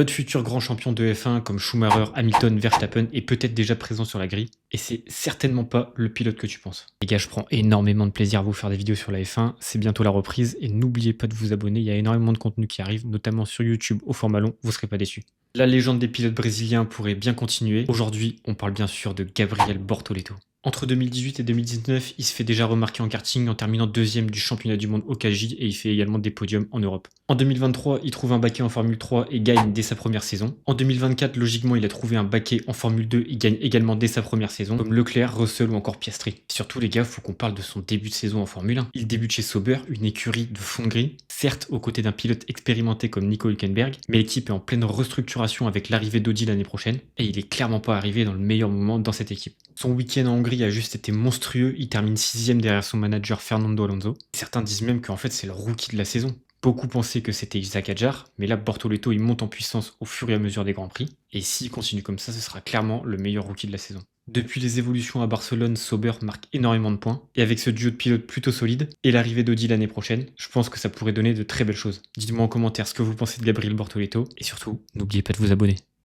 Notre futur grand champion de F1 comme Schumacher, Hamilton, Verstappen est peut-être déjà présent sur la grille et c'est certainement pas le pilote que tu penses. Les gars, je prends énormément de plaisir à vous faire des vidéos sur la F1, c'est bientôt la reprise et n'oubliez pas de vous abonner, il y a énormément de contenu qui arrive, notamment sur YouTube au format long, vous serez pas déçus. La légende des pilotes brésiliens pourrait bien continuer. Aujourd'hui, on parle bien sûr de Gabriel Bortoleto. Entre 2018 et 2019, il se fait déjà remarquer en karting en terminant deuxième du championnat du monde au KJ et il fait également des podiums en Europe. En 2023, il trouve un baquet en Formule 3 et gagne dès sa première saison. En 2024, logiquement, il a trouvé un baquet en Formule 2 et gagne également dès sa première saison, comme Leclerc, Russell ou encore Piastri. Et surtout les gars, faut qu'on parle de son début de saison en Formule 1. Il débute chez Sauber, une écurie de fond de grille, certes aux côtés d'un pilote expérimenté comme Nico Hülkenberg, mais l'équipe est en pleine restructuration avec l'arrivée d'Audi l'année prochaine et il est clairement pas arrivé dans le meilleur moment dans cette équipe. Son week-end en Hongrie a juste été monstrueux, il termine 6ème derrière son manager Fernando Alonso. Certains disent même qu'en fait c'est le rookie de la saison. Beaucoup pensaient que c'était Isaac Hadjar, mais là Bortoleto il monte en puissance au fur et à mesure des Grands Prix, et s'il continue comme ça, ce sera clairement le meilleur rookie de la saison. Depuis les évolutions à Barcelone, Sauber marque énormément de points, et avec ce duo de pilotes plutôt solide, et l'arrivée d'Audi l'année prochaine, je pense que ça pourrait donner de très belles choses. Dites-moi en commentaire ce que vous pensez de Gabriel Bortoleto, et surtout, n'oubliez pas de vous abonner.